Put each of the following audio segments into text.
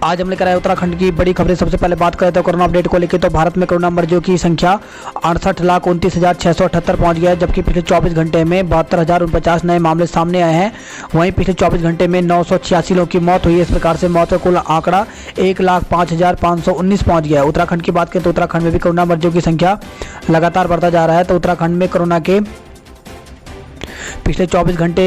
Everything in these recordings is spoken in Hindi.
आज हम लेकर आए उत्तराखंड की बड़ी खबरें। सबसे पहले बात करें तो कोरोना अपडेट को लेकर, तो भारत में कोरोना मरीजों की संख्या 68,29,678 पहुंच गया है, जबकि पिछले 24 घंटे में 72,049 नए मामले सामने आए हैं। वहीं पिछले 24 घंटे में 986 लोगों की मौत हुई है। इस प्रकार से मौत का कुल आंकड़ा 1,05,519 पहुंच गया है। उत्तराखंड की बात करें तो उत्तराखंड में भी कोरोना मरीजों की संख्या लगातार बढ़ता जा रहा है। तो उत्तराखंड में कोरोना के पिछले 24 घंटे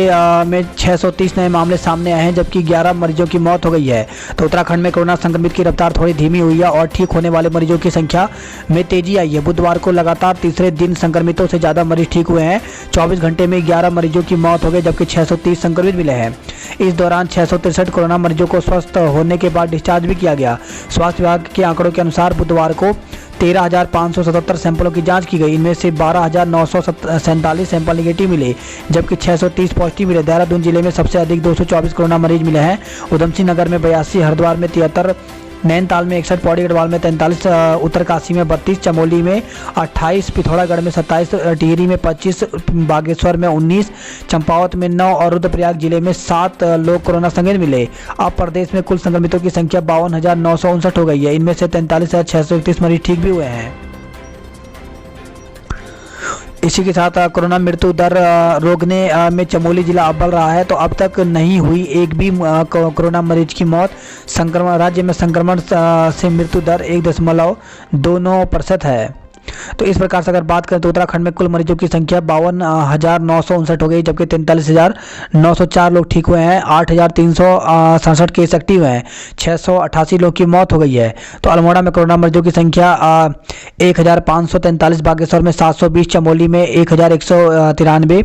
में 630 नए मामले सामने आए हैं, जबकि 11 मरीजों की मौत हो गई है। तो उत्तराखंड में कोरोना संक्रमित की रफ्तार थोड़ी धीमी हुई है और ठीक होने वाले मरीजों की संख्या में तेजी आई है। बुधवार को लगातार तीसरे दिन संक्रमितों से ज़्यादा मरीज ठीक हुए हैं। 24 घंटे में 11 मरीजों की मौत हो गई, जबकि 630 संक्रमित मिले हैं। इस दौरान 663 कोरोना मरीजों को स्वस्थ होने के बाद डिस्चार्ज भी किया गया। स्वास्थ्य विभाग के आंकड़ों के अनुसार बुधवार को 13,577 सैंपलों की जांच की गई। इनमें से 12,947 सैंपल निगेटिव मिले, जबकि 630 पॉजिटिव मिले। देहरादून जिले में सबसे अधिक 224 कोरोना मरीज मिले हैं। उधमसिंह नगर में 82, हरिद्वार में 73, नैनीताल में 61, पौड़ी गढ़वाल में 43, उत्तरकाशी में 32, चमोली में 28, पिथौरागढ़ में 27, टिहरी में 25, बागेश्वर में 19, चंपावत में 9 और रुद्रप्रयाग जिले में 7 लोग कोरोना संक्रमित मिले। अब प्रदेश में कुल संक्रमितों की संख्या 52,959 हो गई है। इनमें से 43,631 मरीज ठीक भी हुए हैं। इसी के साथ कोरोना मृत्यु दर रोकने में चमोली जिला अव्वल रहा है। तो अब तक नहीं हुई एक भी कोरोना मरीज की मौत। संक्रमण राज्य में संक्रमण से मृत्यु दर 1.29% है। तो इस प्रकार से अगर बात करें तो उत्तराखंड में कुल मरीजों की संख्या 52,959 हो गई, जबकि 43,904 लोग ठीक हुए हैं। 8,367 केस एक्टिव हैं। 688 लोग की मौत हो गई है। तो अल्मोड़ा में कोरोना मरीजों की संख्या 1,543, बागेश्वर में 720, चमोली में 1,193,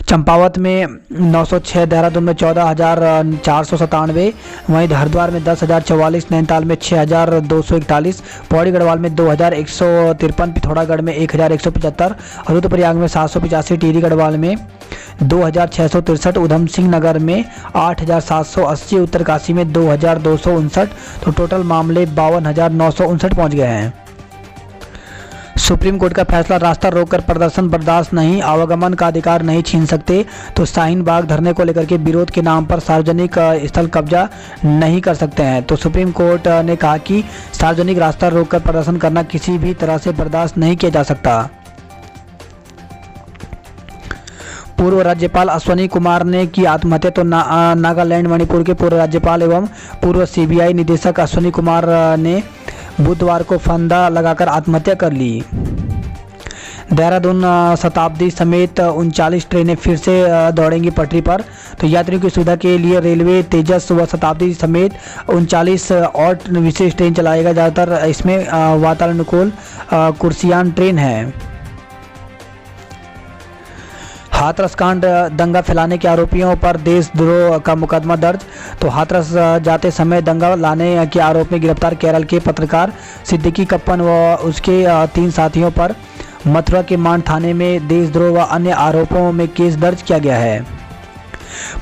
चंपावत में 906, देहरादून में 14,497, वहीं हरिद्वार में 10,044, नैनीताल में 6,241, पौड़ी गढ़वाल में 2,153, पिथौरागढ़ में 1,175, रुद्रप्रयाग में 785, टिहरी गढ़वाल में 2,663, उधमसिंह नगर में 8,780, उत्तरकाशी में 2,259। तो टोटल मामले 52,959 पहुँच गए हैं। सुप्रीम कोर्ट का फैसला, रास्ता रोककर प्रदर्शन बर्दाश्त नहीं, आवागमन का अधिकार नहीं छीन सकते। तो शाहीन बाग धरने को लेकर के विरोध के नाम पर सार्वजनिक स्थल कब्जा नहीं कर सकते हैं। तो सुप्रीम कोर्ट ने कहा कि सार्वजनिक रास्ता रोककर प्रदर्शन करना किसी भी तरह से बर्दाश्त नहीं किया जा सकता। पूर्व राज्यपाल अश्वनी कुमार ने की आत्महत्या। तो नागालैंड मणिपुर के पूर्व राज्यपाल एवं पूर्व सीबीआई निदेशक अश्वनी कुमार ने बुधवार को फंदा लगाकर आत्महत्या कर ली। देहरादून शताब्दी समेत 39 ट्रेनें फिर से दौड़ेंगी पटरी पर। तो यात्रियों की सुविधा के लिए रेलवे तेजस व शताब्दी समेत 39 और विशेष ट्रेन चलाएगा। ज़्यादातर इसमें वातानुकूल कुर्सियान ट्रेन है। हाथरस कांड दंगा फैलाने के आरोपियों पर देशद्रोह का मुकदमा दर्ज। तो हाथरस जाते समय दंगा लाने के आरोप में गिरफ्तार केरल के पत्रकार सिद्दीकी कप्पन व उसके 3 साथियों पर मथुरा के मान थाने में देशद्रोह व अन्य आरोपों में केस दर्ज किया गया है।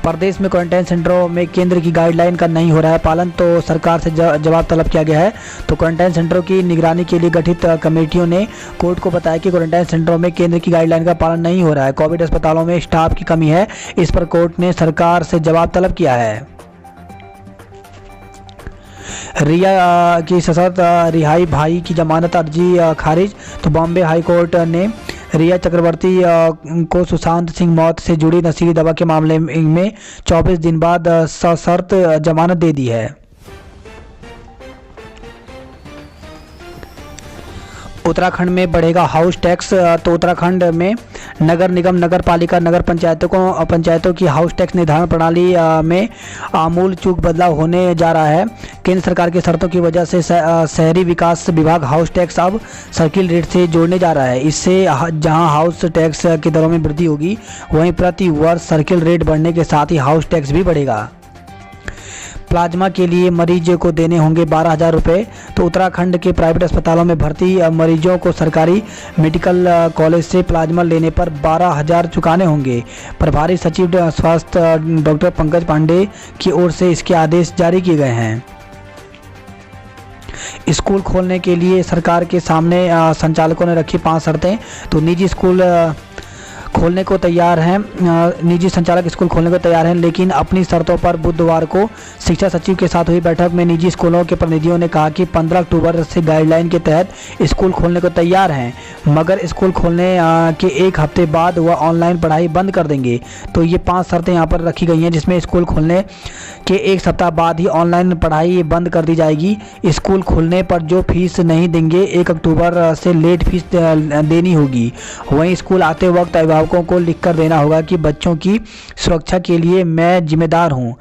प्रदेश में क्वारंटाइन सेंटरों में केंद्र की गाइडलाइन का नहीं हो रहा है पालन। तो सरकार से जवाब तलब किया गया है। तो क्वारंटाइन सेंटरों की निगरानी के लिए गठित कमेटियों ने कोर्ट को बताया कि क्वारंटाइन सेंटरों में केंद्र की गाइडलाइन का पालन नहीं हो रहा है। कोविड अस्पतालों में स्टाफ की कमी है। इस पर कोर्ट ने सरकार से जवाब तलब किया है। रिया की सशर्त रिहाई, भाई की जमानत अर्जी खारिज। तो बॉम्बे हाई कोर्ट ने रिया चक्रवर्ती को सुशांत सिंह मौत से जुड़ी नशीली दवा के मामले में 24 दिन बाद सशर्त जमानत दे दी है। उत्तराखंड में बढ़ेगा हाउस टैक्स। तो उत्तराखंड में नगर निगम, नगर पालिका, नगर पंचायतों की हाउस टैक्स निर्धारण प्रणाली में आमूल चूक बदलाव होने जा रहा है। केंद्र सरकार की शर्तों की वजह से शहरी विकास विभाग हाउस टैक्स अब सर्किल रेट से जोड़ने जा रहा है। इससे जहां हाउस टैक्स की दरों में वृद्धि होगी, वहीं प्रति वर्ष सर्किल रेट बढ़ने के साथ ही हाउस टैक्स भी बढ़ेगा। प्लाज्मा के लिए मरीज को देने होंगे 12,000 रुपये। तो उत्तराखंड के प्राइवेट अस्पतालों में भर्ती मरीजों को सरकारी मेडिकल कॉलेज से प्लाज्मा लेने पर 12,000 चुकाने होंगे। प्रभारी सचिव स्वास्थ्य डॉक्टर पंकज पांडे की ओर से इसके आदेश जारी किए गए हैं। स्कूल खोलने के लिए सरकार के सामने संचालकों ने रखी 5 शर्तें। तो निजी स्कूल खोलने को तैयार हैं, निजी संचालक स्कूल खोलने को तैयार हैं, लेकिन अपनी शर्तों पर। बुधवार को शिक्षा सचिव के साथ हुई बैठक में निजी स्कूलों के प्रतिनिधियों ने कहा कि 15 अक्टूबर से गाइडलाइन के तहत स्कूल खोलने को तैयार हैं, मगर स्कूल खोलने के एक हफ्ते बाद वह ऑनलाइन पढ़ाई बंद कर देंगे। तो ये 5 शर्तें यहाँ पर रखी गई हैं, जिसमें स्कूल खोलने के एक सप्ताह बाद ही ऑनलाइन पढ़ाई बंद कर दी जाएगी। स्कूल खुलने पर जो फीस नहीं देंगे 1 अक्टूबर से लेट फीस देनी होगी। वहीं स्कूल आते वक्त अभिभावकों को लिखकर देना होगा कि बच्चों की सुरक्षा के लिए मैं जिम्मेदार हूं।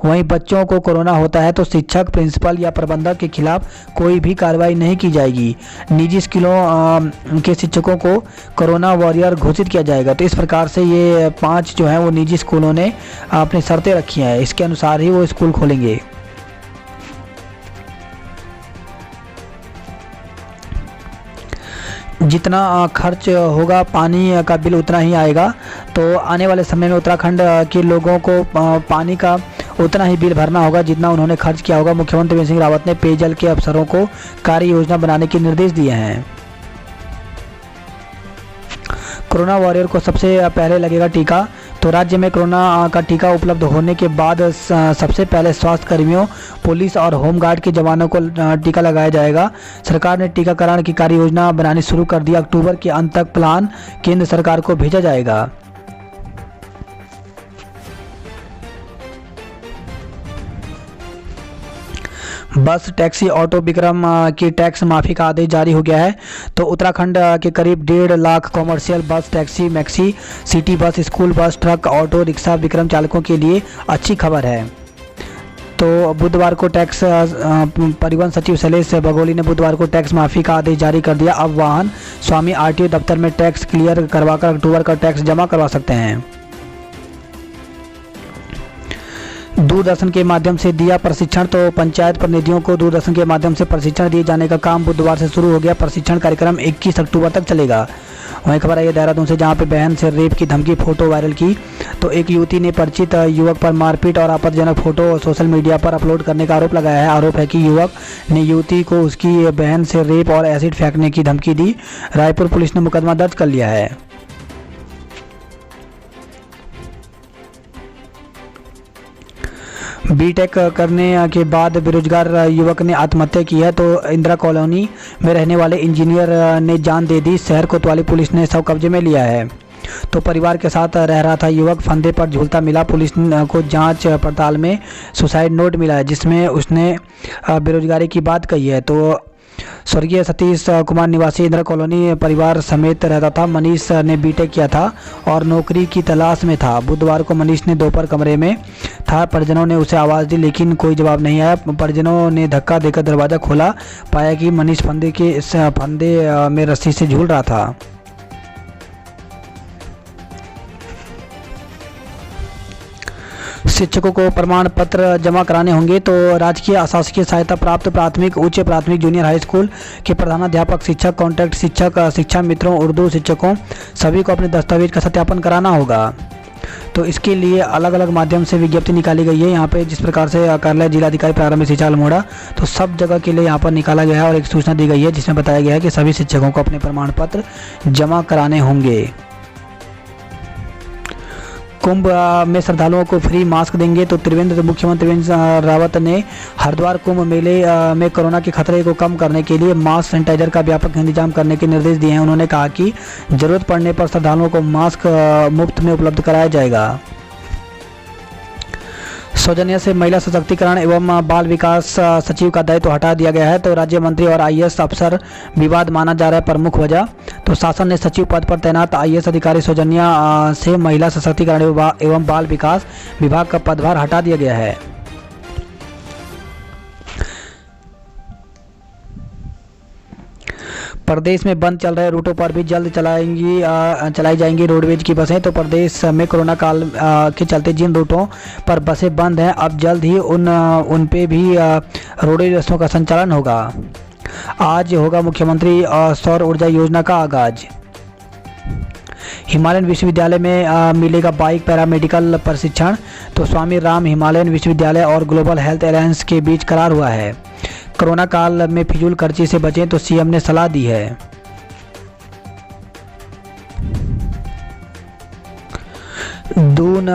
वहीं बच्चों को कोरोना होता है तो शिक्षक, प्रिंसिपल या प्रबंधक के खिलाफ कोई भी कार्रवाई नहीं की जाएगी। निजी स्कूलों के शिक्षकों को कोरोना वॉरियर घोषित किया जाएगा। तो इस प्रकार से ये 5 जो है वो निजी स्कूलों ने अपनी शर्तें रखी हैं, इसके अनुसार ही वो स्कूल खोलेंगे। जितना खर्च होगा पानी का बिल उतना ही आएगा। तो आने वाले समय में उत्तराखंड के लोगों को पानी का उतना ही बिल भरना होगा जितना उन्होंने खर्च किया होगा। मुख्यमंत्री त्रिवेंद्र सिंह रावत ने पेयजल के अफसरों को कार्य योजना बनाने के निर्देश दिए हैं। कोरोना वॉरियर को सबसे पहले लगेगा टीका। तो राज्य में कोरोना का टीका उपलब्ध होने के बाद सबसे पहले स्वास्थ्य कर्मियों, पुलिस और होमगार्ड के जवानों को टीका लगाया जाएगा। सरकार ने टीकाकरण की कार्य योजना बनानी शुरू कर दी। अक्टूबर के अंत तक प्लान केंद्र सरकार को भेजा जाएगा। बस, टैक्सी, ऑटो, विक्रम की टैक्स माफ़ी का आदेश जारी हो गया है। तो उत्तराखंड के करीब 1.5 लाख कॉमर्शियल बस, taxi, maxi, city bus, school bus, truck, auto rickshaw Vikram चालकों के लिए अच्छी खबर है। तो बुधवार को टैक्स परिवहन सचिव शैलेश बघोली ने बुधवार को टैक्स माफ़ी का आदेश जारी कर दिया। अब वाहन स्वामी आरटीओ दफ्तर में टैक्स क्लियर करवाकर अक्टूबर का टैक्स जमा करवा सकते हैं। दूरदर्शन के माध्यम से दिया प्रशिक्षण। तो पंचायत प्रतिनिधियों को दूरदर्शन के माध्यम से प्रशिक्षण दिए जाने का काम बुधवार से शुरू हो गया। प्रशिक्षण कार्यक्रम 21 अक्टूबर तक चलेगा। वहीं खबर आई है देहरादून से, जहां पे बहन से रेप की धमकी, फोटो वायरल की। तो एक युवती ने परिचित युवक पर मारपीट और आपत्तिजनक फोटो सोशल मीडिया पर अपलोड करने का आरोप लगाया है। आरोप है कि युवक ने युवती को उसकी बहन से रेप और एसिड फेंकने की धमकी दी। रायपुर पुलिस ने मुकदमा दर्ज कर लिया है। बीटेक करने के बाद बेरोजगार युवक ने आत्महत्या की है। तो इंदिरा कॉलोनी में रहने वाले इंजीनियर ने जान दे दी। शहर कोतवाली पुलिस ने शव कब्जे में लिया है। तो परिवार के साथ रह रहा था युवक, फंदे पर झूलता मिला। पुलिस को जांच पड़ताल में सुसाइड नोट मिला है, जिसमें उसने बेरोजगारी की बात कही है। तो स्वर्गीय सतीश कुमार निवासी इंदिरा कॉलोनी परिवार समेत रहता था। मनीष ने बीटेक किया था और नौकरी की तलाश में था। बुधवार को मनीष ने दोपहर कमरे में था। परिजनों ने उसे आवाज़ दी, लेकिन कोई जवाब नहीं आया। परिजनों ने धक्का देकर दरवाज़ा खोला, पाया कि मनीष फंदे में रस्सी से झूल रहा था। शिक्षकों को प्रमाण पत्र जमा कराने होंगे। तो राजकीय अशासकीय सहायता प्राप्त प्राथमिक, उच्च प्राथमिक, जूनियर हाई स्कूल के प्रधानाध्यापक, शिक्षक, कॉन्ट्रैक्ट शिक्षक, शिक्षा मित्रों, उर्दू शिक्षकों सभी को अपने दस्तावेज का सत्यापन कराना होगा। तो इसके लिए अलग अलग माध्यम से विज्ञप्ति निकाली गई है। यहाँ पे जिस प्रकार से कार्यालय जिलाधिकारी प्रारंभिक शिक्षा अल्मोड़ा, तो सब जगह के लिए यहाँ पर निकाला गया है और एक सूचना दी गई है जिसमें बताया गया है कि सभी शिक्षकों को अपने प्रमाण पत्र जमा कराने होंगे। कुंभ में श्रद्धालुओं को फ्री मास्क देंगे। तो मुख्यमंत्री त्रिवेंद्र रावत ने हरिद्वार कुंभ मेले में कोरोना के खतरे को कम करने के लिए मास्क, सैनिटाइजर का व्यापक इंतजाम करने के निर्देश दिए हैं। उन्होंने कहा कि जरूरत पड़ने पर श्रद्धालुओं को मास्क मुफ्त में उपलब्ध कराया जाएगा। सौजन्या से महिला सशक्तिकरण एवं बाल विकास सचिव का दायित्व हटा दिया गया है। तो राज्य मंत्री और आईएएस अफसर विवाद माना जा रहा है प्रमुख वजह। तो शासन ने सचिव पद पर तैनात आईएएस अधिकारी सौजन्या से महिला सशक्तिकरण एवं बाल विकास विभाग का पदभार हटा दिया गया है। प्रदेश में बंद चल रहे रूटों पर भी जल्द चलाई जाएंगी रोडवेज की बसें। तो प्रदेश में कोरोना काल के चलते जिन रूटों पर बसें बंद हैं, अब जल्द ही उन पे भी रोडवेज बसों का संचालन होगा। आज होगा मुख्यमंत्री सौर ऊर्जा योजना का आगाज। हिमालयन विश्वविद्यालय में मिलेगा बाइक पैरामेडिकल प्रशिक्षण। तो स्वामी राम हिमालयन विश्वविद्यालय और ग्लोबल हेल्थ एलायंस के बीच करार हुआ है। कोरोना काल में फिजूल खर्ची से बचें तो सीएम ने सलाह दी है। दून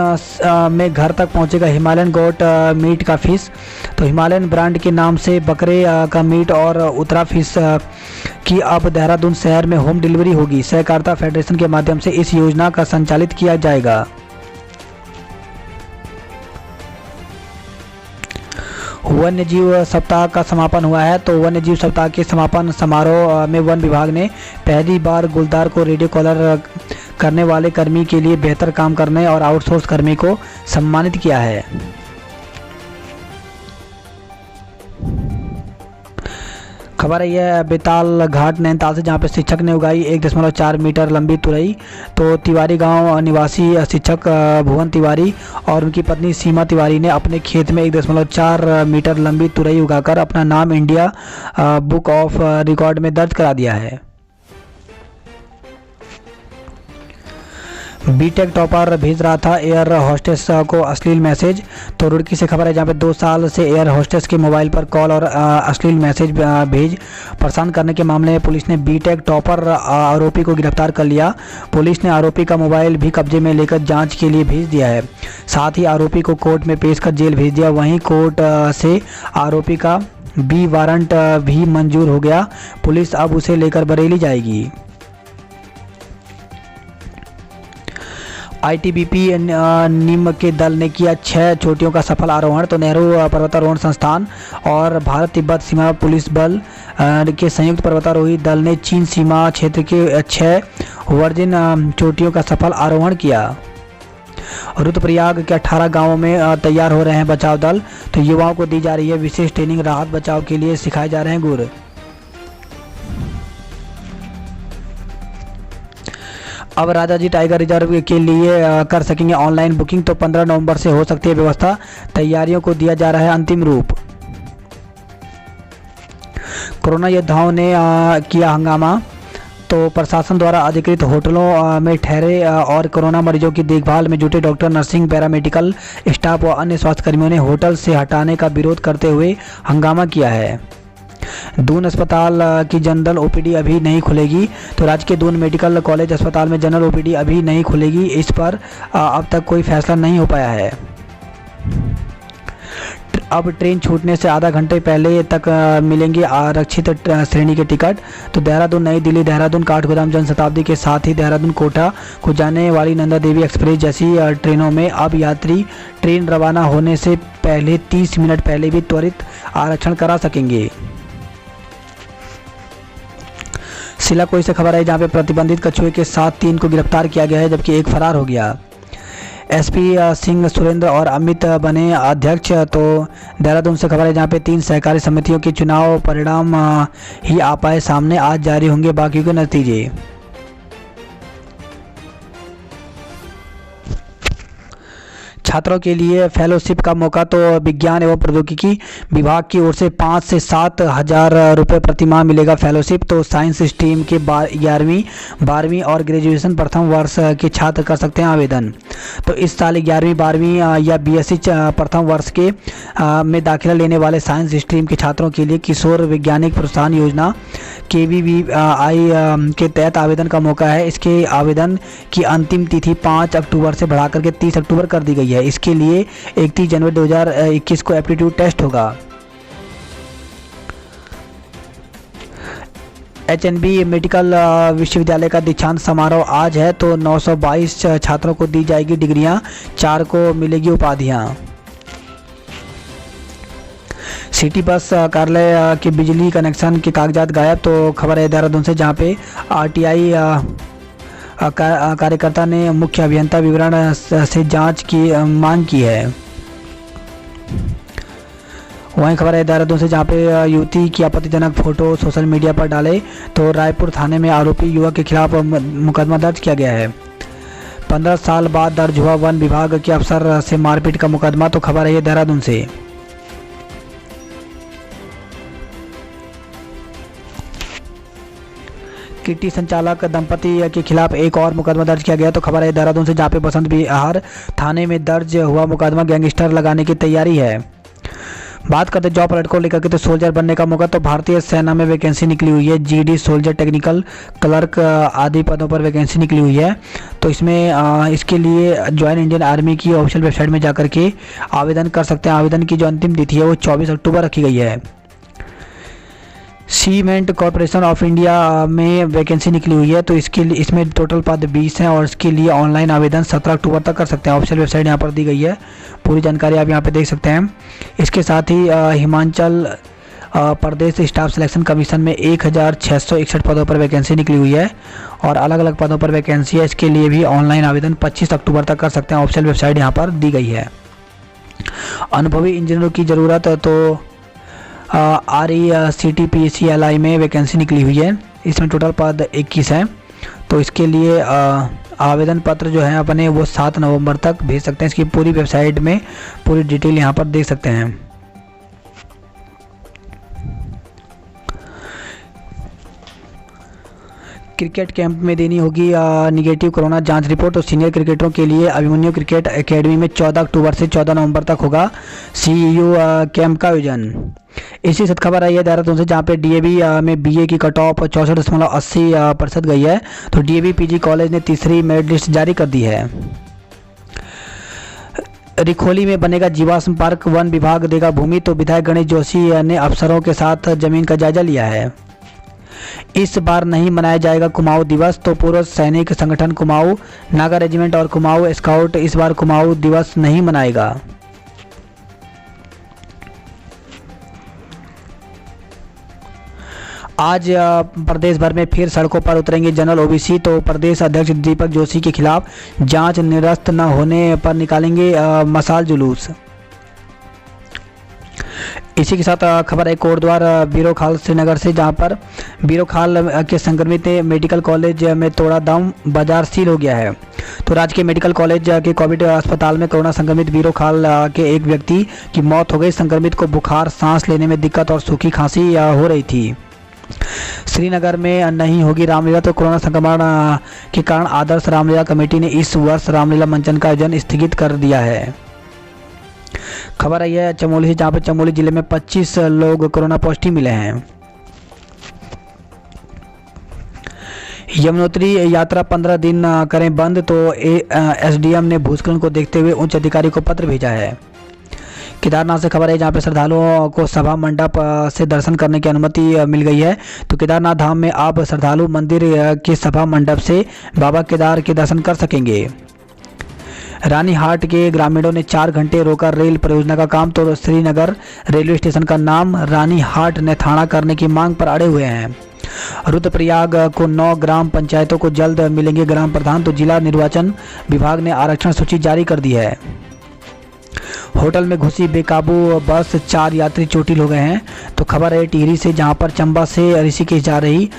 में घर तक पहुंचेगा हिमालयन गोट मीट का फिश। तो हिमालयन ब्रांड के नाम से बकरे का मीट और उत्तरा फिश की अब देहरादून शहर में होम डिलीवरी होगी। सहकारिता फेडरेशन के माध्यम से इस योजना का संचालित किया जाएगा। वन्य जीव सप्ताह का समापन हुआ है। तो वन्य जीव सप्ताह के समापन समारोह में वन विभाग ने पहली बार गुलदार को रेडियो कॉलर करने वाले कर्मी के लिए बेहतर काम करने और आउटसोर्स कर्मी को सम्मानित किया है। खबर है यह बेताल घाट नैनीताल से, जहां पे शिक्षक ने उगाई 1.4 मीटर लंबी तुरई। तो तिवारी गांव निवासी शिक्षक भुवन तिवारी और उनकी पत्नी सीमा तिवारी ने अपने खेत में 1.4 मीटर लंबी तुरई उगाकर अपना नाम इंडिया बुक ऑफ रिकॉर्ड में दर्ज करा दिया है। बीटेक टॉपर भेज रहा था एयर होस्टेस को अश्लील मैसेज। तो रुड़की से खबर है, जहां पे 2 साल से एयर होस्टेस के मोबाइल पर कॉल और अश्लील मैसेज भेज परेशान करने के मामले में पुलिस ने बीटेक टॉपर आरोपी को गिरफ्तार कर लिया। पुलिस ने आरोपी का मोबाइल भी कब्जे में लेकर जांच के लिए भेज दिया है। साथ ही आरोपी को कोर्ट में पेश कर जेल भेज दिया। वहीं कोर्ट से आरोपी का बी वारंट भी मंजूर हो गया। पुलिस अब उसे लेकर बरेली जाएगी। आईटीबीपी नीम के दल ने किया 6 चोटियों का सफल आरोहण। तो नेहरू पर्वतारोहण संस्थान और भारत तिब्बत सीमा पुलिस बल के संयुक्त पर्वतारोही दल ने चीन सीमा क्षेत्र के 6 वर्जिन चोटियों का सफल आरोहण किया। रुद्रप्रयाग के 18 गांवों में तैयार हो रहे हैं बचाव दल। तो युवाओं को दी जा रही है विशेष ट्रेनिंग, राहत बचाव के लिए सिखाए जा रहे हैं गुर। अब राजाजी टाइगर रिजर्व के लिए कर सकेंगे ऑनलाइन बुकिंग। तो 15 नवंबर से हो सकती है व्यवस्था। तैयारियों को दिया जा रहा है अंतिम रूप। कोरोना योद्धाओं ने किया हंगामा। तो प्रशासन द्वारा अधिकृत होटलों में ठहरे और कोरोना मरीजों की देखभाल में जुटे डॉक्टर, नर्सिंग, पैरामेडिकल स्टाफ व अन्य स्वास्थ्यकर्मियों ने होटल से हटाने का विरोध करते हुए हंगामा किया है। दून अस्पताल की जनरल ओपीडी अभी नहीं खुलेगी। तो राज्य के दून मेडिकल कॉलेज अस्पताल में जनरल ओपीडी अभी नहीं खुलेगी। इस पर अब तक कोई फैसला नहीं हो पाया है। अब ट्रेन छूटने से आधा घंटे पहले तक मिलेंगे आरक्षित श्रेणी के टिकट। तो देहरादून नई दिल्ली, देहरादून काठगोदाम जनशताब्दी के साथ ही देहरादून कोटा को जाने वाली नंदा देवी एक्सप्रेस जैसी ट्रेनों में अब यात्री ट्रेन रवाना होने से पहले 30 मिनट पहले भी त्वरित आरक्षण करा सकेंगे। सिलाकोई से खबर है, जहां पे प्रतिबंधित कछुए के साथ 3 को गिरफ्तार किया गया है, जबकि 1 फरार हो गया। एसपी सिंह सुरेंद्र और अमित बने अध्यक्ष। तो देहरादून से खबर है, जहां पे 3 सहकारी समितियों के चुनाव परिणाम ही आ पाए सामने। आज जारी होंगे बाकी के नतीजे। छात्रों के लिए फेलोशिप का मौका। तो विज्ञान एवं प्रौद्योगिकी विभाग की ओर से 5 से 7 हज़ार रुपये प्रतिमाह मिलेगा फेलोशिप। तो साइंस स्ट्रीम के 11वीं 12वीं और ग्रेजुएशन प्रथम वर्ष के छात्र कर सकते हैं आवेदन। तो इस साल 11वीं 12वीं या बीएससी प्रथम वर्ष के में दाखिला लेने वाले साइंस स्ट्रीम के छात्रों के लिए किशोर वैज्ञानिक प्रोत्साहन योजना KVVI के तहत आवेदन का मौका है। इसके आवेदन की अंतिम तिथि 5 अक्टूबर से बढ़ाकर के 30 अक्टूबर कर दी गई है। इसके लिए 31 जनवरी 2021 को एप्टीट्यूड टेस्ट होगा। HNB मेडिकल विश्वविद्यालय का दीक्षांत समारोह आज है। तो 922 छात्रों को दी जाएगी डिग्रियां, 4 को मिलेगी उपाधियां। सिटी बस कार्यालय के बिजली कनेक्शन के कागजात गायब। तो खबर है देहरादून से, जहां पे RTI कार्यकर्ता ने मुख्य अभियंता विवरण से जांच की मांग की है। वहीं खबर है देहरादून से, जहां पे युवती की आपत्तिजनक फोटो सोशल मीडिया पर डाले। तो रायपुर थाने में आरोपी युवक के खिलाफ मुकदमा दर्ज किया गया है। 15 साल बाद दर्ज हुआ वन विभाग के अफसर से मारपीट का मुकदमा। तो खबर है देहरादून से। किटी संचालक दंपति के खिलाफ एक और मुकदमा दर्ज किया गया। तो खबर है देहरादून से, जहां पे बसंत विहार थाने में दर्ज हुआ मुकदमा गैंगस्टर लगाने की तैयारी है। बात करते हैं जॉब अलर्ट को लेकर के, तो सोल्जर बनने का मौका, तो भारतीय सेना में वैकेंसी निकली हुई है। जीडी, सोल्जर, टेक्निकल, क्लर्क आदि पदों पर वैकेंसी निकली हुई है। तो इसमें इसके लिए ज्वाइन इंडियन आर्मी की ऑफिशियल वेबसाइट में जाकर के आवेदन कर सकते हैं। आवेदन की जो अंतिम तिथि है वो 24 अक्टूबर रखी गई है। सीमेंट कॉरपोरेशन ऑफ इंडिया में वैकेंसी निकली हुई है। तो इसके लिए इसमें टोटल पद 20 हैं और इसके लिए ऑनलाइन आवेदन 17 अक्टूबर तक कर सकते हैं। ऑफिशियल वेबसाइट यहाँ पर दी गई है, पूरी जानकारी आप यहाँ पे देख सकते हैं। इसके साथ ही Himachal Pradesh staff selection commission में 1661 पदों पर वैकेंसी निकली हुई है और अलग अलग पदों पर वैकेंसी है। इसके लिए भी ऑनलाइन आवेदन 25 अक्टूबर तक कर सकते हैं। ऑफिशियल वेबसाइट यहाँ पर दी गई है। अनुभवी इंजीनियरों की ज़रूरत, तो RECTPCLI में वैकेंसी निकली हुई है। इसमें टोटल पद 21 हैं। तो इसके लिए आवेदन पत्र जो है अपने वो 7 नवंबर तक भेज सकते हैं। इसकी पूरी वेबसाइट में पूरी डिटेल यहाँ पर देख सकते हैं। क्रिकेट कैंप में देनी होगी निगेटिव कोरोना जांच रिपोर्ट। तो सीनियर क्रिकेटरों के लिए अभिमन्यु क्रिकेट एकेडमी में 14 अक्टूबर से 14 नवंबर तक होगा CEU कैंप का आयोजन। इसी साथ खबर आई है देहरादून से, जहाँ पे DAV में BA की कट ऑफ 64.80% गई है। तो DAV PG कॉलेज ने तीसरी मेरिट लिस्ट जारी कर दी है। रिखोली में बनेगा जीवाश्म पार्क, वन विभाग देगा भूमि। तो विधायक गणेश जोशी ने अफसरों के साथ जमीन का जायजा लिया है। इस बार नहीं मनाया जाएगा कुमाऊं दिवस। तो पूर्व सैनिक संगठन कुमाऊं नागा रेजिमेंट और कुमाऊं स्काउट इस बार कुमाऊं दिवस नहीं मनाएगा। आज प्रदेश भर में फिर सड़कों पर उतरेंगे जनरल OBC। तो प्रदेश अध्यक्ष दीपक जोशी के खिलाफ जांच निरस्त न होने पर निकालेंगे मशाल जुलूस। इसी के साथ खबर है कोटद्वार बीरोखाल श्रीनगर से, जहां पर बीरोखाल के संक्रमित मेडिकल कॉलेज में तोड़ा दम, बाजार सील हो गया है। तो राजकीय मेडिकल कॉलेज के कोविड अस्पताल में कोरोना संक्रमित बीरोखाल के एक व्यक्ति की मौत हो गई। संक्रमित को बुखार, सांस लेने में दिक्कत और सूखी खांसी हो रही थी। श्रीनगर में नहीं होगी रामलीला। तो कोरोना संक्रमण के कारण आदर्श रामलीला कमेटी ने इस वर्ष रामलीला मंचन का आयोजन स्थगित कर दिया है। खबर आई है चमोली से, जहां पर चमोली जिले में 25 लोग कोरोना पॉजिटिव मिले हैं। यमुनोत्री यात्रा 15 दिन करें बंद। तो SDM ने भूस्खलन को देखते हुए उच्च अधिकारी को पत्र भेजा है। केदारनाथ से खबर है, जहाँ पे श्रद्धालुओं को सभा मंडप से दर्शन करने की अनुमति मिल गई है। तो केदारनाथ धाम में अब श्रद्धालु मंदिर के सभा मंडप से बाबा केदार के दर्शन कर सकेंगे। रानीहाट के ग्रामीणों ने 4 घंटे रोका रेल परियोजना का काम। तो श्रीनगर रेलवे स्टेशन का नाम रानीहाट नेथाना करने की मांग पर अड़े हुए हैं। रुद्रप्रयाग को 9 ग्राम पंचायतों को जल्द मिलेंगे ग्राम प्रधान। तो जिला निर्वाचन विभाग ने आरक्षण सूची जारी कर दी है। होटल में घुसी बेकाबू बस, 4 यात्री चोटिल हो गए हैं। तो खबर है टिहरी से, जहां पर चंबा से ऋषिकेश जा रही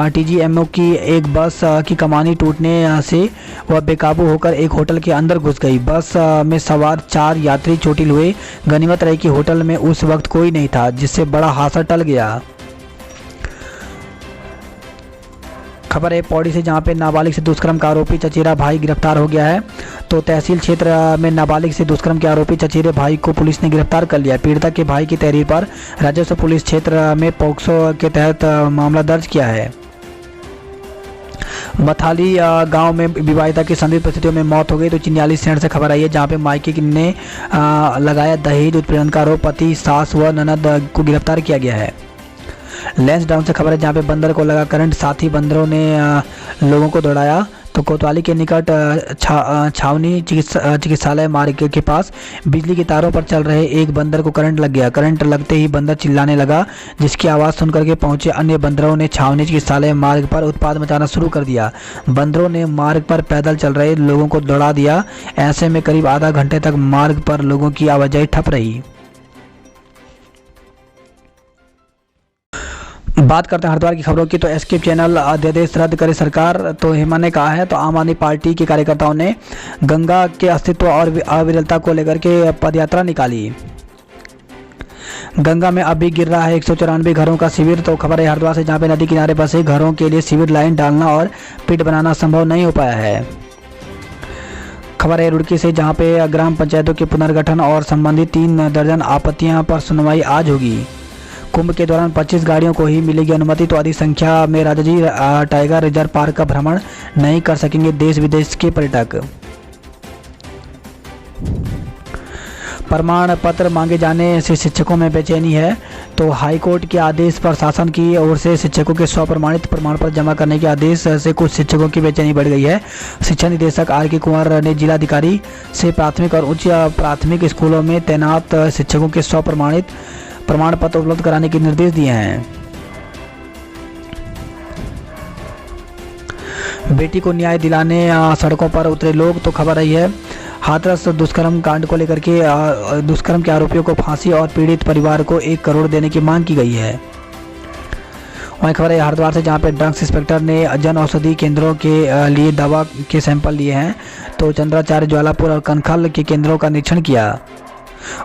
TGMO की एक बस की कमानी टूटने से वह बेकाबू होकर एक होटल के अंदर घुस गई। बस में सवार 4 यात्री चोटिल हुए। गनीमत रही कि होटल में उस वक्त कोई नहीं था, जिससे बड़ा हादसा टल गया। खबर है पौड़ी से, जहां पे नाबालिग से दुष्कर्म का आरोपी चचेरा भाई गिरफ्तार हो गया है। तो तहसील क्षेत्र में नाबालिग से दुष्कर्म के आरोपी चचेरे भाई को पुलिस ने गिरफ्तार कर लिया। पीड़िता के भाई की तहरीर पर राजस्व पुलिस क्षेत्र में पोक्सो के तहत मामला दर्ज किया है। मथाली गांव में विवाहिता की संदिग्ध परिस्थितियों में मौत हो गई। तो चिन्याली शहर से खबर आई है, जहां पे मायके ने लगाया दहेज उत्पीड़न का आरोप। पति, सास व ननद को गिरफ्तार किया गया है। लेंस डाउन से खबर है, जहाँ पे बंदर को लगा करंट, साथ ही बंदरों ने लोगों को दौड़ाया। तो कोतवाली के निकट छावनी चिकित्सालय मार्ग के पास बिजली की तारों पर चल रहे एक बंदर को करंट लग गया। करंट लगते ही बंदर चिल्लाने लगा, जिसकी आवाज़ सुनकर के पहुंचे अन्य बंदरों ने छावनी चिकित्सालय मार्ग पर उत्पात मचाना शुरू कर दिया। बंदरों ने मार्ग पर पैदल चल रहे लोगों को दौड़ा दिया। ऐसे में करीब आधा घंटे तक मार्ग पर लोगों की आवाजाही ठप रही। बात करते हैं हरिद्वार की खबरों की। तो एस्केप चैनल अध्यादेश रद्द करे सरकार। तो हेमा ने कहा है। तो आम आदमी पार्टी के कार्यकर्ताओं ने गंगा के अस्तित्व और अविरलता को लेकर के पदयात्रा निकाली। गंगा में अभी गिर रहा है 194 घरों का शिविर। तो खबर है हरिद्वार से, जहाँ पे नदी किनारे बसे घरों के लिए शिविर लाइन डालना और पिट बनाना संभव नहीं हो पाया है। खबर है रुड़की से, जहां पे ग्राम पंचायतों के पुनर्गठन और संबंधित 3 दर्जन आपत्तियां पर सुनवाई आज होगी। कुंभ के दौरान 25 गाड़ियों को ही मिलेगी अनुमति, तो अधिक संख्या में राजाजी टाइगर रिजर्व पार्क का भ्रमण नहीं कर सकेंगे देश विदेश के पर्यटक। प्रमाण पत्र मांगे जाने से शिक्षकों में बेचैनी है, तो हाईकोर्ट के आदेश पर शासन की ओर से शिक्षकों के स्वप्रमाणित प्रमाण पत्र जमा करने के आदेश से कुछ शिक्षकों की बेचैनी बढ़ गई है। शिक्षा निदेशक आर.के. कुंवर ने जिलाधिकारी से प्राथमिक और उच्च प्राथमिक स्कूलों में तैनात शिक्षकों के स्वप्रमाणित प्रमाण पत्र उपलब्ध कराने के निर्देश दिए हैं। बेटी को न्याय दिलाने सड़कों पर उतरे लोग, तो खबर आई है हाथरस दुष्कर्म कांड को लेकर के दुष्कर्म के आरोपियों को फांसी और पीड़ित परिवार को 1 करोड़ देने की मांग की गई है। वहीं खबर है हरिद्वार से, जहां पे ड्रग्स इंस्पेक्टर ने जन औषधि केंद्रों के लिए दवा के सैंपल लिए हैं, तो चंद्राचार्य, ज्वालापुर और कनखल के केंद्रों का निरीक्षण किया।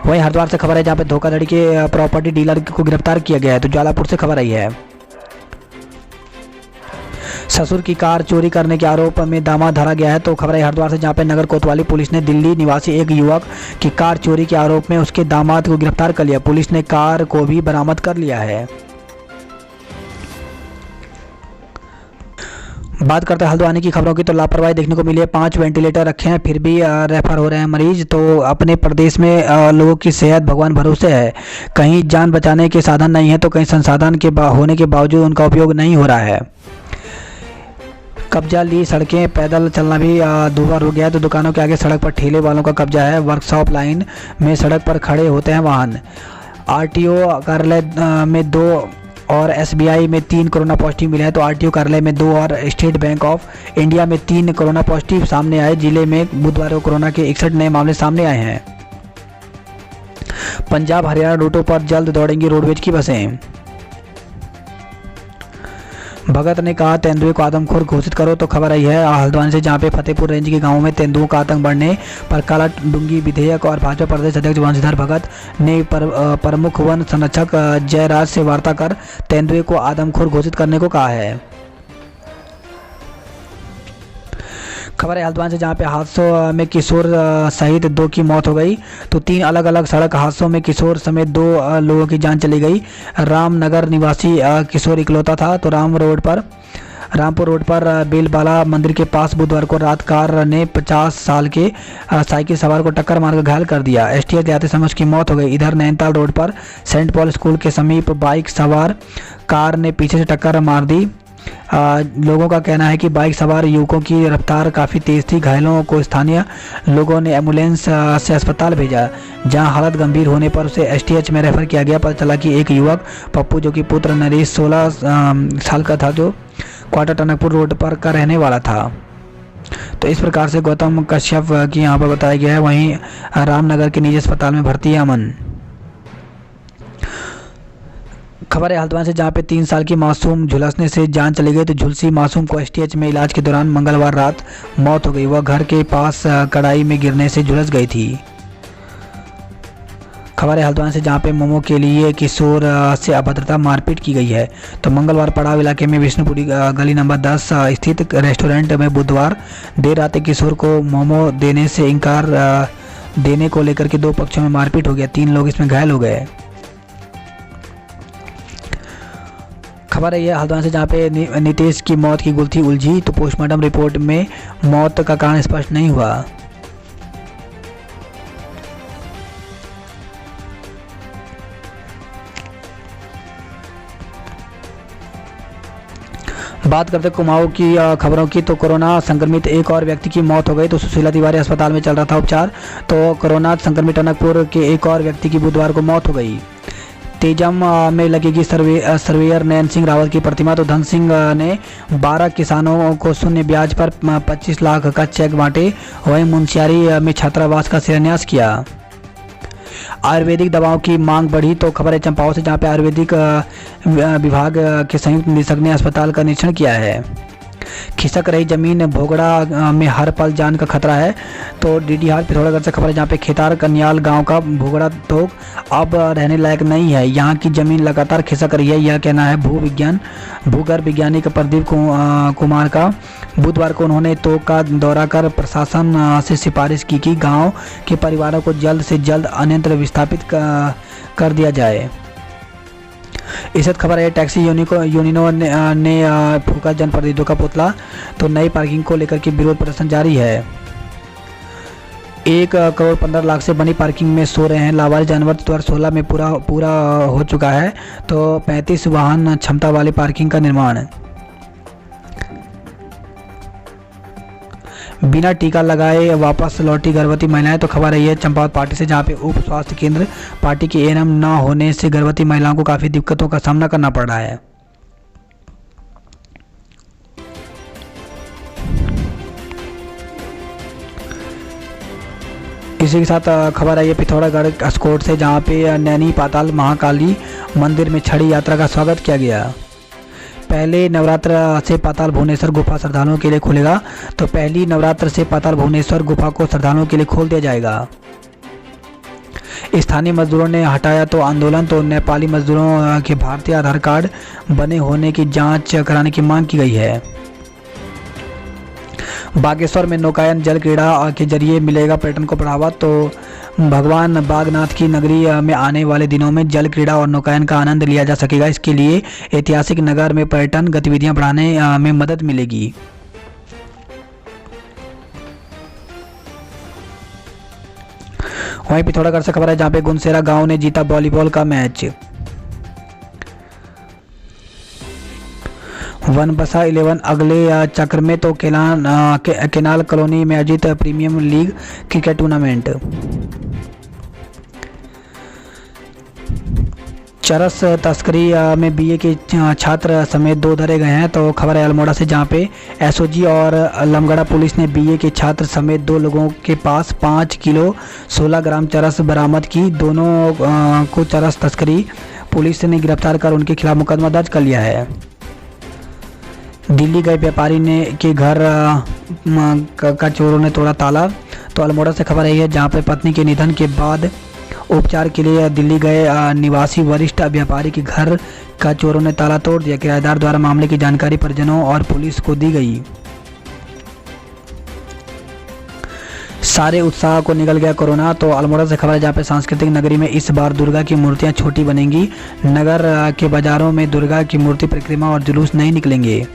वहीं हरिद्वार से खबर है, जहां पे धोखाधड़ी के प्रॉपर्टी डीलर को गिरफ्तार किया गया है, तो ज्वालापुर से खबर आई है। ससुर की कार चोरी करने के आरोप में दामाद धरा गया है, तो खबर है हरिद्वार से, जहां पे नगर कोतवाली पुलिस ने दिल्ली निवासी एक युवक की कार चोरी के आरोप में उसके दामाद को गिरफ्तार कर लिया। पुलिस ने कार को भी बरामद कर लिया है। बात करते हैं हल्द्वानी की खबरों की, तो लापरवाही देखने को मिली है। 5 वेंटिलेटर रखे हैं, फिर भी रेफर हो रहे हैं मरीज। तो अपने प्रदेश में लोगों की सेहत भगवान भरोसे है। कहीं जान बचाने के साधन नहीं है, तो कहीं संसाधन के होने के बावजूद उनका उपयोग नहीं हो रहा है। कब्जा ली सड़कें, पैदल चलना भी दूभर हो गया है, तो दुकानों के आगे सड़क पर ठेले वालों का कब्जा है। वर्कशॉप लाइन में सड़क पर खड़े होते हैं वाहन। आरटीओ कार्यालय में 2 और एसबीआई में 3 कोरोना पॉजिटिव मिले हैं, तो आरटीओ कार्यालय में 2 और स्टेट बैंक ऑफ इंडिया में 3 कोरोना पॉजिटिव सामने आए। जिले में बुधवार को कोरोना के 61 नए मामले सामने आए हैं। पंजाब हरियाणा रूटों पर जल्द दौड़ेंगी रोडवेज की बसें। भगत ने कहा तेंदुए को आदमखोर घोषित करो, तो खबर आई है हल्द्वानी से, जहां पे फतेहपुर रेंज के गांवों में तेंदुओं का आतंक बढ़ने पर काला डूंगी विधेयक और भाजपा प्रदेश अध्यक्ष वंशीधर भगत ने प्रमुख वन संरक्षक जयराज से वार्ता कर तेंदुए को आदमखोर घोषित करने को कहा है। खबर है हल्द्वानी से, जहाँ पे हादसों में किशोर सहित 2 की मौत हो गई, तो 3 अलग अलग सड़क हादसों में किशोर समेत 2 लोगों की जान चली गई। रामनगर निवासी किशोर इकलौता था, तो रामपुर रोड पर बेलबाला मंदिर के पास बुधवार को रात कार ने 50 साल के साइकिल सवार को टक्कर मारकर घायल कर दिया। एसटीएच जाते समय उसकी मौत हो गई। इधर नैनीताल रोड पर सेंट पॉल स्कूल के समीप बाइक सवार कार ने पीछे से टक्कर मार दी। लोगों का कहना है कि बाइक सवार युवकों की रफ्तार काफ़ी तेज़ थी। घायलों को स्थानीय लोगों ने एम्बुलेंस से अस्पताल भेजा, जहां हालत गंभीर होने पर उसे एसटीएच में रेफर किया गया। पता चला कि एक युवक पप्पू, जो कि पुत्र नरेश 16 साल का था, जो क्वार्टर टनकपुर रोड पर का रहने वाला था। तो इस प्रकार से गौतम कश्यप की यहाँ पर बताया गया है। वहीं रामनगर के निजी अस्पताल में भर्ती है अमन। खबर है हल्द्वानी से, जहाँ पे 3 साल की मासूम झुलसने से जान चली गई, तो झुलसी मासूम को एसटीएच में इलाज के दौरान मंगलवार रात मौत हो गई। वह घर के पास कड़ाई में गिरने से झुलस गई थी। खबर है हल्द्वानी से, जहाँ पे मोमो के लिए किशोर से अभद्रता मारपीट की गई है, तो मंगलवार पड़ाव इलाके में विष्णुपुरी गली नंबर 10 स्थित रेस्टोरेंट में बुधवार देर रात किशोर को मोमो देने से इनकार देने को लेकर के 2 पक्षों में मारपीट हो गया। 3 लोग इसमें घायल हो गए। खबर है यह हल्द्वानी से, जहाँ पे नीतीश की मौत की गुत्थी उलझी, तो पोस्टमार्टम रिपोर्ट में मौत का कारण स्पष्ट नहीं हुआ। बात करते कुमाऊं की खबरों की, तो कोरोना संक्रमित एक और व्यक्ति की मौत हो गई, तो सुशीला तिवारी अस्पताल में चल रहा था उपचार। तो कोरोना संक्रमित टनकपुर के एक और व्यक्ति की बुधवार को मौत हो गई। तेजम में लगेगी सर्वेयर नयन सिंह रावत की प्रतिमा, तो धन सिंह ने 12 किसानों को शून्य ब्याज पर 25 लाख का चेक बांटे। वहीं मुंशियारी में छात्रावास का शिलान्यास किया। आयुर्वेदिक दवाओं की मांग बढ़ी, तो खबर है चंपावत से, जहाँ पे आयुर्वेदिक विभाग के संयुक्त निदेशक ने अस्पताल का निरीक्षण किया है। खिसक रही जमीन, भोगड़ा में हर पल जान का खतरा है। तो डीडीआर पिथौरागढ़ से खबर है, जहाँ पे खेतार कन्याल गांव का भोगड़ा तो अब रहने लायक नहीं है। यहाँ की जमीन लगातार खिसक रही है, यह कहना है भूगर्भ वैज्ञानिक प्रदीप कुमार का। बुधवार को उन्होंने तोक का दौरा कर प्रशासन से सिफारिश की कि गाँव के परिवारों को जल्द से जल्द अन्यत्र विस्थापित कर दिया जाए। इस खबर है, टैक्सी यूनियनों ने फूका जनप्रतिनिधियों का पुतला। तो नई पार्किंग को लेकर के विरोध प्रदर्शन जारी है। 1,15,00,000 से बनी पार्किंग में सो रहे हैं लावारिस जानवर। 2016 में पूरा हो चुका है। तो 35 वाहन क्षमता वाली पार्किंग का निर्माण। बिना टीका लगाए वापस लौटी गर्भवती महिलाएं। तो खबर है ये चंपावत पार्टी से, जहां पे उप स्वास्थ्य केंद्र पार्टी के एएनएम न होने से गर्भवती महिलाओं को काफ़ी दिक्कतों का सामना करना पड़ रहा है। इसी के साथ खबर है ये पिथौरागढ़ अस्कोट से, जहां पे नैनी पाताल महाकाली मंदिर में छड़ी यात्रा का स्वागत किया गया। पहले नवरात्र से पाताल भुवनेश्वर गुफा श्रद्धालुओं के लिए खुलेगा। तो पहली नवरात्र से पाताल भुवनेश्वर गुफा को श्रद्धालुओं के लिए खोल दिया जाएगा। स्थानीय मजदूरों ने हटाया तो आंदोलन। तो नेपाली मजदूरों के भारतीय आधार कार्ड बने होने की जांच कराने की मांग की गई है। बागेश्वर में नौकायन जल क्रीड़ा के जरिए मिलेगा पर्यटन को बढ़ावा। तो भगवान बागनाथ की नगरी में आने वाले दिनों में जल क्रीड़ा और नौकायन का आनंद लिया जा सकेगा। इसके लिए ऐतिहासिक नगर में पर्यटन गतिविधियां बढ़ाने में मदद मिलेगी। वहीं पिथौरागढ़ से खबर है, जहां पे गुनसेरा गांव ने जीता वॉलीबॉल का मैच। वनबसा 11 अगले चक्र में। तो केनाल कॉलोनी में आयोजित प्रीमियम लीग क्रिकेट टूर्नामेंट। चरस तस्करी में बीए के छात्र समेत 2 धरे गए हैं। तो खबर है अल्मोड़ा से, जहां पे एसओजी और लमगड़ा पुलिस ने बीए के छात्र समेत 2 लोगों के पास 5 किलो 16 ग्राम चरस बरामद की। दोनों को चरस तस्करी पुलिस ने गिरफ्तार कर उनके खिलाफ मुकदमा दर्ज कर लिया है। दिल्ली गए व्यापारी के घर का चोरों ने तोड़ा ताला। तो अल्मोड़ा से खबर है, जहां पे पत्नी के निधन के बाद उपचार के लिए दिल्ली गए निवासी वरिष्ठ व्यापारी के घर का चोरों ने ताला तोड़ दिया। किराएदार द्वारा मामले की जानकारी परिजनों और पुलिस को दी गई। सारे उत्साह को निकल गया कोरोना। तो अल्मोड़ा से खबर है, जहाँ पे सांस्कृतिक नगरी में इस बार दुर्गा की मूर्तियां छोटी बनेंगी। नगर के बाजारों में दुर्गा की मूर्ति परिक्रमा और जुलूस नहीं निकलेंगे।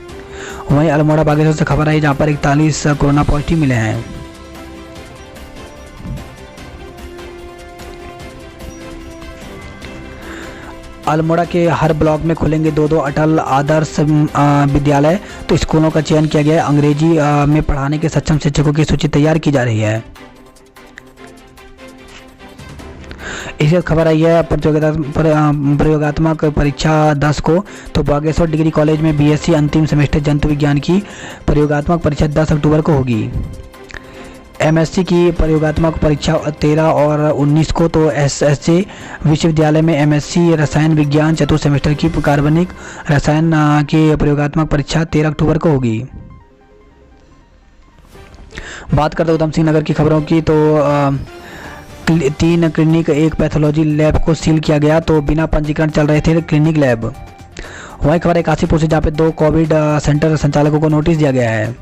वहीं अल्मोड़ा बागेश्वर से खबर आई, जहाँ पर 41 कोरोना पॉजिटिव मिले हैं। अल्मोड़ा के हर ब्लॉक में खुलेंगे 2 अटल आदर्श विद्यालय। तो स्कूलों का चयन किया गया है। अंग्रेजी में पढ़ाने के सक्षम शिक्षकों की सूची तैयार की जा रही है। इसी खबर आई है प्रयोगात्मक परीक्षा 10 को। तो बागेश्वर डिग्री कॉलेज में बीएससी अंतिम सेमेस्टर जंतु विज्ञान की प्रयोगात्मक परीक्षा 10 अक्टूबर को होगी। एमएससी की प्रयोगात्मक परीक्षा 13 और 19 को। तो एसएससी विश्वविद्यालय में एमएससी रसायन विज्ञान चतुर्थ सेमेस्टर की कार्बनिक रसायन की प्रयोगात्मक परीक्षा 13 अक्टूबर को होगी। बात करते उधम सिंह नगर की खबरों की। तो 3 क्लिनिक 1 पैथोलॉजी लैब को सील किया गया। तो बिना पंजीकरण चल रहे थे क्लिनिक लैब। वहीं खबर है काशीपुर से, जहाँ पे 2 कोविड सेंटर संचालकों को नोटिस दिया गया है।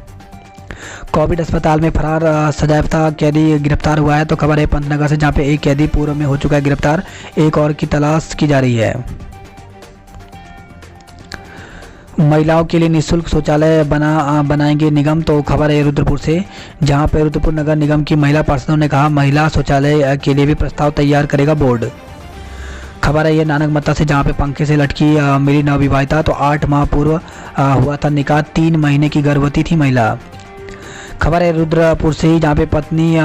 कोविड अस्पताल में फरार सजायाफ्ता कैदी गिरफ्तार हुआ है। तो खबर है पंतनगर से, जहाँ पे एक कैदी पूर्व में हो चुका है गिरफ्तार। एक और की तलाश की जा रही है। महिलाओं के लिए निःशुल्क शौचालय बनाएंगे निगम। तो खबर है रुद्रपुर से, जहां पर रुद्रपुर नगर निगम की महिला पार्षदों ने कहा महिला शौचालय के लिए भी प्रस्ताव तैयार करेगा बोर्ड। खबर है ये नानकमत्ता से, जहां पे पंखे से लटकी मिली नवविवाहिता। तो 8 माह पूर्व हुआ था निकाह, 3 महीने की गर्भवती थी महिला। खबर है रुद्रपुर से ही, जहाँ पे पत्नी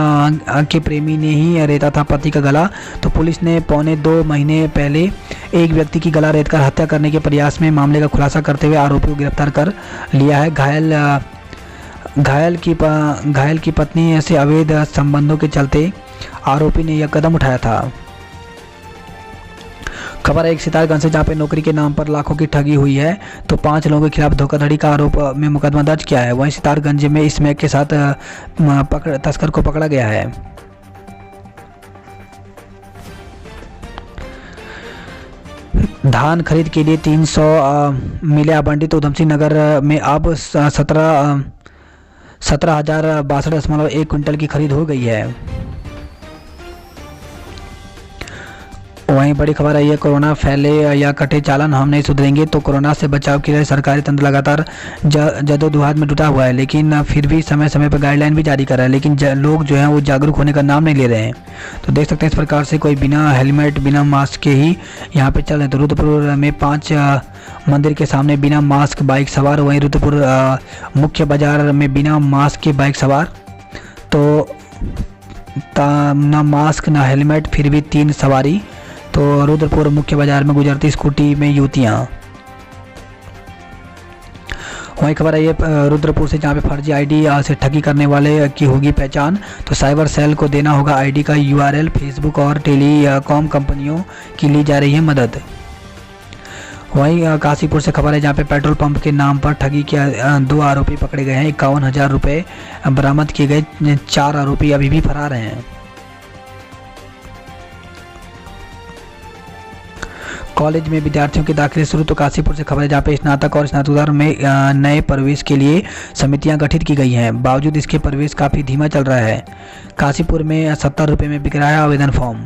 के प्रेमी ने ही रेता था पति का गला। तो पुलिस ने 1.25 महीने पहले एक व्यक्ति की गला रेतकर हत्या करने के प्रयास में मामले का खुलासा करते हुए आरोपी को गिरफ्तार कर लिया है। घायल की पत्नी से अवैध संबंधों के चलते आरोपी ने यह कदम उठाया था। खबर है एक सितारगंज से, जहाँ पे नौकरी के नाम पर लाखों की ठगी हुई है। तो 5 लोगों के खिलाफ धोखाधड़ी का आरोप में मुकदमा दर्ज किया है। वहीं सितारगंज में स्मैक के साथ तस्कर को पकड़ा गया है। धान खरीद के लिए 300 मिले आवंटित। उधमसिंह नगर में अब 17,062.1 क्विंटल की खरीद हो गई है। वहीं बड़ी खबर है ये, कोरोना फैले या कटे चालान हम नहीं सुधरेंगे। तो कोरोना से बचाव के लिए सरकारी तंत्र लगातार जद्दोजहद में जुटा हुआ है, लेकिन फिर भी समय समय पर गाइडलाइन भी जारी कर रहा है, लेकिन लोग जो हैं वो जागरूक होने का नाम नहीं ले रहे हैं। तो देख सकते हैं इस प्रकार से कोई बिना हेलमेट बिना मास्क के ही यहाँ पे चल रहे हैं। तो रुद्रपुर में 5 मंदिर के सामने बिना मास्क बाइक सवार। वहीं रुद्रपुर मुख्य बाजार में बिना मास्क के बाइक सवार। तो ना मास्क ना हेलमेट, फिर भी 3 सवारी। तो रुद्रपुर मुख्य बाजार में गुजरती स्कूटी में युवतियाँ। वही खबर है ये रुद्रपुर से, जहाँ पे फर्जी आईडी से ठगी करने वाले की होगी पहचान। तो साइबर सेल को देना होगा आईडी का यूआरएल। फेसबुक और टेलीकॉम कंपनियों की ली जा रही है मदद। वहीं काशीपुर से खबर है, जहाँ पे पेट्रोल पंप के नाम पर ठगी के 2 आरोपी पकड़े गए हैं। 51,000 रुपये बरामद किए गए। 4 आरोपी अभी भी फरार हैं। कॉलेज में विद्यार्थियों के दाखिले शुरू। तो काशीपुर से खबर है, जहाँ पे स्नातक और स्नातकोत्तर में नए प्रवेश के लिए समितियां गठित की गई हैं। बावजूद इसके प्रवेश काफ़ी धीमा चल रहा है। काशीपुर में 70 रुपये में बिक रहा है आवेदन फॉर्म।